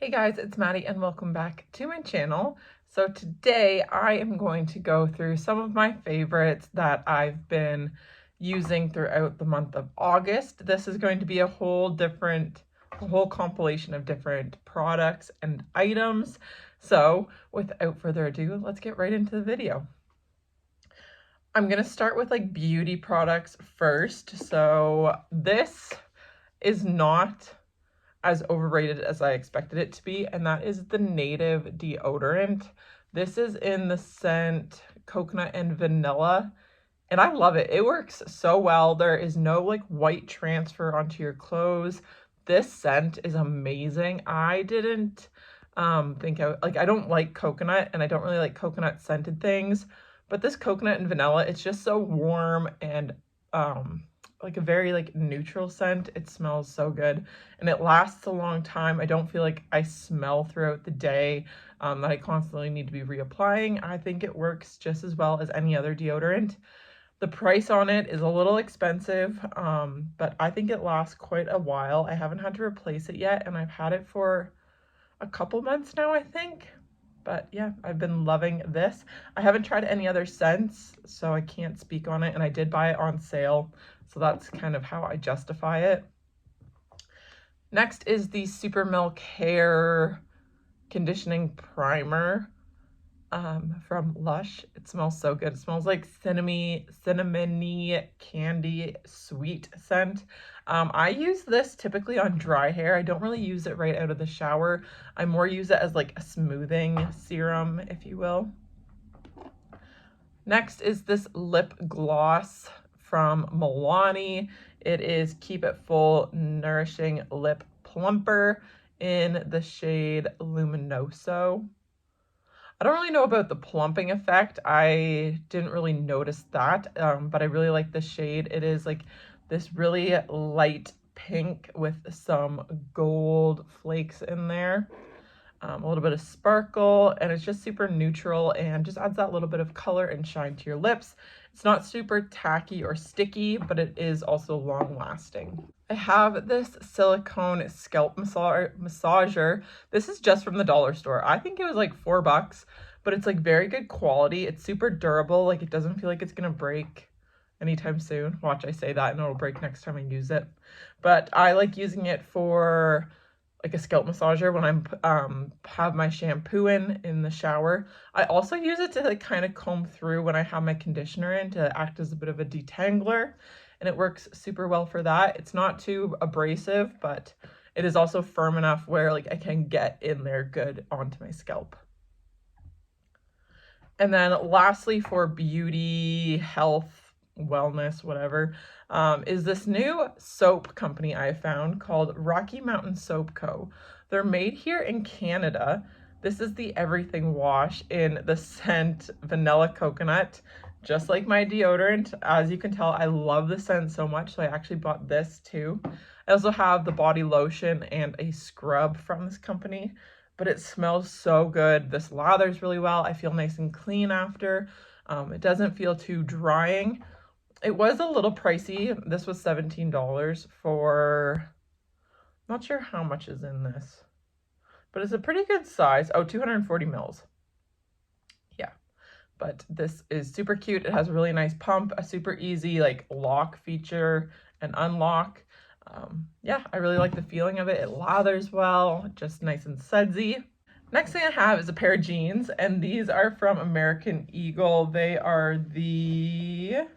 Hey guys, it's Maddie and welcome back to my channel. So today I am going to go through some of my favorites that I've been using throughout the month of August. This is going to be a whole compilation of different products and items. So without further ado, let's get right into the video. I'm going to start with like beauty products first. So this is not as overrated as I expected it to be, and that is the Native deodorant. This is in the scent coconut and vanilla, and I love it. It works so well. There is no like white transfer onto your clothes. This scent is amazing. I didn't I don't like coconut, and I don't really like coconut scented things, but this coconut and vanilla, it's just so warm and like a very like neutral scent. It smells so good and it lasts a long time. I don't feel like I smell throughout the day that I constantly need to be reapplying. I think it works just as well as any other deodorant. The price on it is a little expensive, but I think it lasts quite a while. I haven't had to replace it yet, and I've had it for a couple months now, I think. But yeah, I've been loving this. I haven't tried any other scents, so I can't speak on it, and I did buy it on sale, so that's kind of how I justify it. Next is the Super Milk Hair Conditioning Primer from Lush. It smells so good. It smells like cinnamony candy sweet scent. I use this typically on dry hair. I don't really use it right out of the shower. I more use it as like a smoothing serum, if you will. Next is this lip gloss from Milani. It is Keep It Full Nourishing Lip Plumper in the shade Luminoso. I don't really know about the plumping effect. I didn't really notice that, but I really like the shade. It is like this really light pink with some gold flakes in there, a little bit of sparkle, and it's just super neutral and just adds that little bit of color and shine to your lips. It's not super tacky or sticky, but it is also long lasting. I have this silicone scalp massager. This is just from the dollar store. I think it was like $4, but it's like very good quality. It's super durable. Like it doesn't feel like it's gonna break anytime soon. Watch, I say that and it'll break next time I use it. But I like using it for like a scalp massager when I'm have my shampoo in the shower. I also use it to like kind of comb through when I have my conditioner in to act as a bit of a detangler, and it works super well for that. It's not too abrasive, but it is also firm enough where like I can get in there good onto my scalp. And then lastly, for beauty, health, wellness, whatever, is this new soap company I found called Rocky Mountain Soap Co. They're made here in Canada. This is the Everything Wash in the scent Vanilla Coconut, just like my deodorant. As you can tell, I love the scent so much, so I actually bought this too. I also have the body lotion and a scrub from this company, but it smells so good. This lathers really well. I feel nice and clean after. It doesn't feel too drying. It was a little pricey. This was $17 for, not sure how much is in this, but it's a pretty good size. Oh, 240 mils. Yeah, but this is super cute. It has a really nice pump, a super easy like lock feature and unlock. Yeah, I really like the feeling of it. It lathers well, just nice and sudsy. Next thing I have is a pair of jeans, and these are from American Eagle. They are the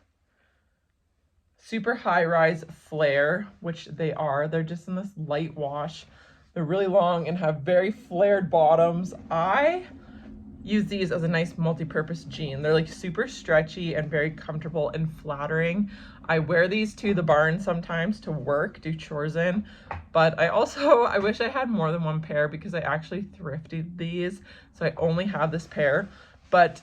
super high rise flare, which they are. They're just in this light wash. They're really long and have very flared bottoms. I use these as a nice multi-purpose jean. They're like super stretchy and very comfortable and flattering. I wear these to the barn sometimes to work, do chores in, but I wish I had more than one pair because I actually thrifted these, so I only have this pair, but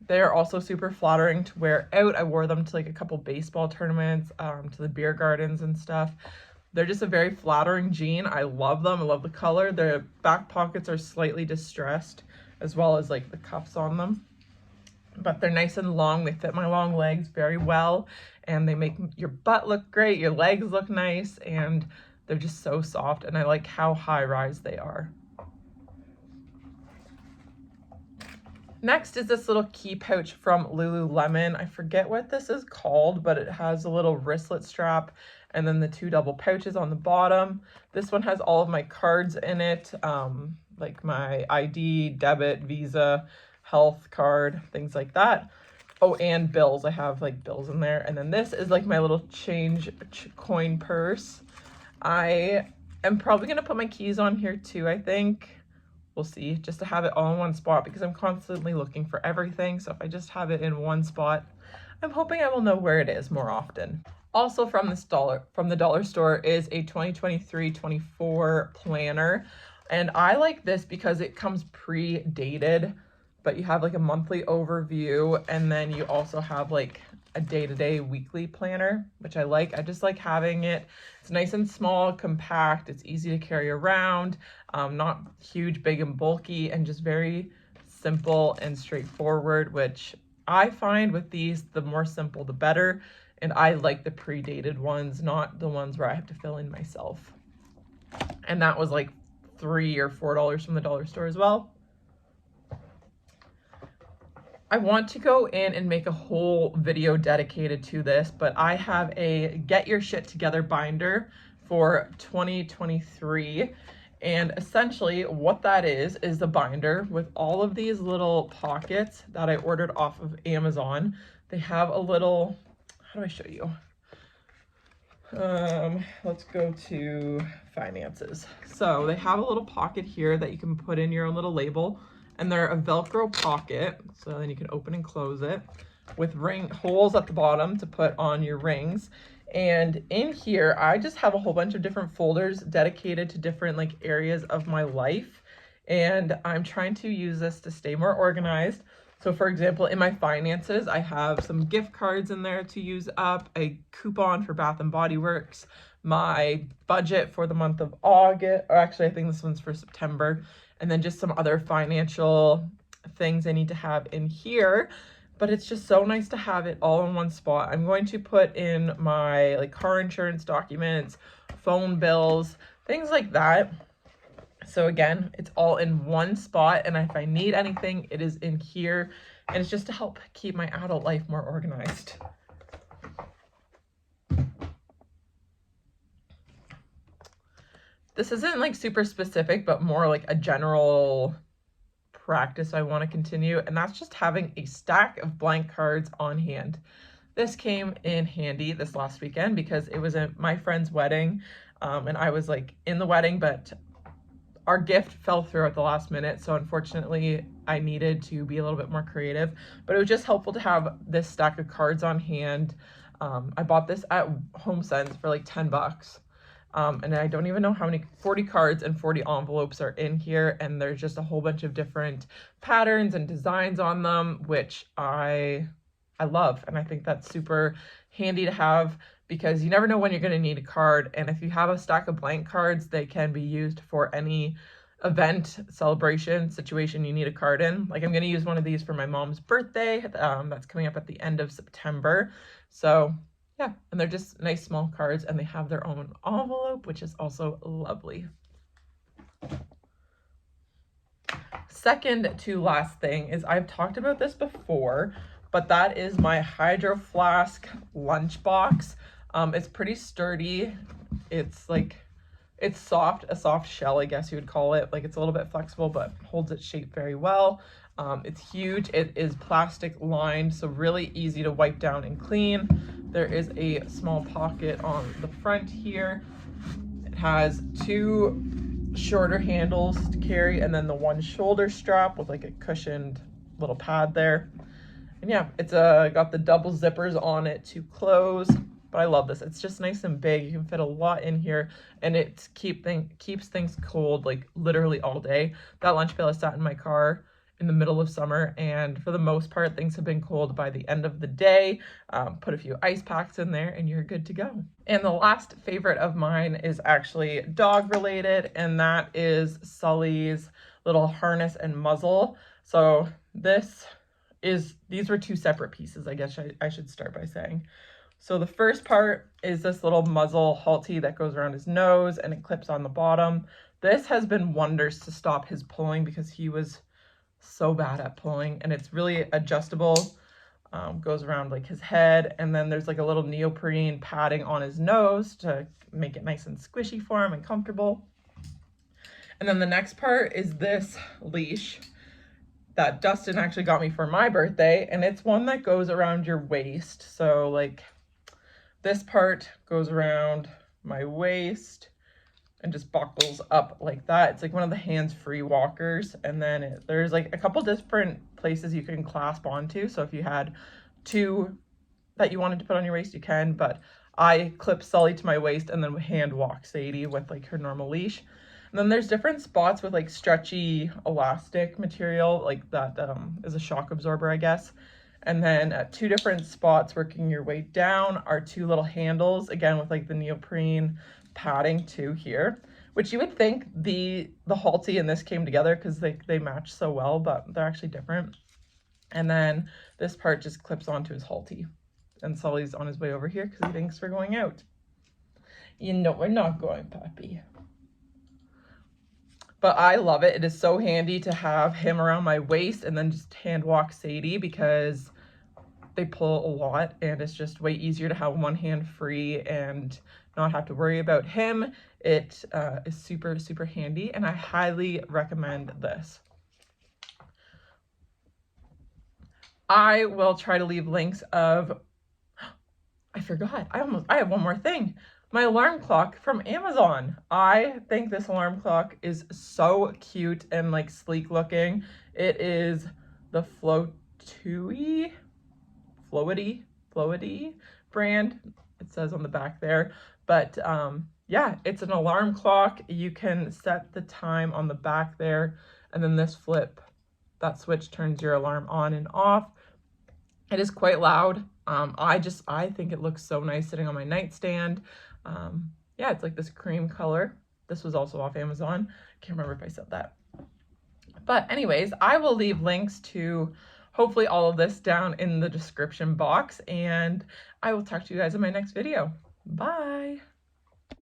they're also super flattering to wear out. I wore them to like a couple baseball tournaments, to the beer gardens and stuff. They're just a very flattering jean. I love them. I love the color. Their back pockets are slightly distressed, as well as like the cuffs on them, but they're nice and long. They fit my long legs very well, and they make your butt look great, your legs look nice, and they're just so soft, and I like how high rise they are. Next is this little key pouch from Lululemon. I forget what this is called, but it has a little wristlet strap and then the 2 double pouches on the bottom. This one has all of my cards in it, like my ID, debit, Visa, health card, things like that. Oh, and bills. I have like bills in there. And then this is like my little coin purse. I am probably going to put my keys on here too, I think. We'll see, just to have it all in one spot because I'm constantly looking for everything. So if I just have it in one spot, I'm hoping I will know where it is more often. Also from the dollar store is a 2023-24 planner. And I like this because it comes pre-dated, but you have like a monthly overview, and then you also have like a day-to-day weekly planner, which I like. I just like having it. It's nice and small, compact, it's easy to carry around, not huge, big and bulky, and just very simple and straightforward, which I find with these, the more simple the better. And I like the pre-dated ones, not the ones where I have to fill in myself. And that was like $3 or $4 from the dollar store as well. I want to go in and make a whole video dedicated to this, but I have a Get Your Shit Together binder for 2023. And essentially what that is a binder with all of these little pockets that I ordered off of Amazon. They have a little, how do I show you? Let's go to finances. So they have a little pocket here that you can put in your own little label, and they're a Velcro pocket, so then you can open and close it, with ring holes at the bottom to put on your rings. And in here, I just have a whole bunch of different folders dedicated to different like areas of my life. And I'm trying to use this to stay more organized. So for example, in my finances, I have some gift cards in there to use up, a coupon for Bath and Body Works, my budget for the month of August, or actually I think this one's for September, and then just some other financial things I need to have in here. But it's just so nice to have it all in one spot. I'm going to put in my like car insurance documents, phone bills, things like that. So again, it's all in one spot, and if I need anything, it is in here, and it's just to help keep my adult life more organized. This isn't like super specific, but more like a general practice I want to continue, and that's just having a stack of blank cards on hand. This came in handy this last weekend because it was at my friend's wedding, and I was like in the wedding, but our gift fell through at the last minute, so unfortunately I needed to be a little bit more creative, but it was just helpful to have this stack of cards on hand. I bought this at HomeSense for like 10 bucks. And I don't even know how many, 40 cards and 40 envelopes are in here, and there's just a whole bunch of different patterns and designs on them, which I love, and I think that's super handy to have because you never know when you're going to need a card. And if you have a stack of blank cards, they can be used for any event, celebration, situation you need a card in. Like I'm going to use one of these for my mom's birthday, that's coming up at the end of September. So yeah, and they're just nice small cards, and they have their own envelope, which is also lovely. Second to last thing is, I've talked about this before, but that is my Hydroflask lunchbox. It's pretty sturdy. It's like, it's soft, a soft shell, I guess you would call it. Like it's a little bit flexible, but holds its shape very well. It's huge. It is plastic lined, so really easy to wipe down and clean. There is a small pocket on the front here. It has 2 shorter handles to carry, and then the one shoulder strap with like a cushioned little pad there. And yeah, it's got the double zippers on it to close. But I love this. It's just nice and big. You can fit a lot in here, and it keeps things cold like literally all day. That lunch pail has sat in my car in the middle of summer, and for the most part things have been cold by the end of the day. Put a few ice packs in there and you're good to go. And the last favorite of mine is actually dog related, and that is Sully's little harness and muzzle. So these were 2 separate pieces, I guess I should start by saying. So the first part is this little muzzle halty that goes around his nose, and it clips on the bottom. This has been wonders to stop his pulling because he was so bad at pulling, and it's really adjustable. Goes around like his head, and then there's like a little neoprene padding on his nose to make it nice and squishy for him and comfortable. And then the next part is this leash that Dustin actually got me for my birthday, and it's one that goes around your waist. So like this part goes around my waist and just buckles up like that. It's like one of the hands-free walkers, and then there's like a couple different places you can clasp onto. So if you had two that you wanted to put on your waist, you can, but I clip Sully to my waist and then hand walk Sadie with like her normal leash. And then there's different spots with like stretchy elastic material, like that is a shock absorber, I guess. And then at two different spots working your way down are two little handles, again with like the neoprene padding too here, which you would think the halty and this came together because they match so well, but they're actually different. And then this part just clips onto his halty. And Sully's on his way over here because he thinks we're going out. You know we're not going, puppy. But I love it. It is so handy to have him around my waist and then just hand walk Sadie, because they pull a lot and it's just way easier to have one hand free and not have to worry about him. It is super, super handy, and I highly recommend this. I will try to leave links of, I forgot, I have one more thing. My alarm clock from Amazon. I think this alarm clock is so cute and like sleek looking. It is the Floety brand, it says on the back there. But yeah, it's an alarm clock. You can set the time on the back there, and then this flip, that switch turns your alarm on and off. It is quite loud. I think it looks so nice sitting on my nightstand. Yeah, it's like this cream color. This was also off Amazon. Can't remember if I said that. But anyways, I will leave links to hopefully all of this down in the description box, and I will talk to you guys in my next video. Bye.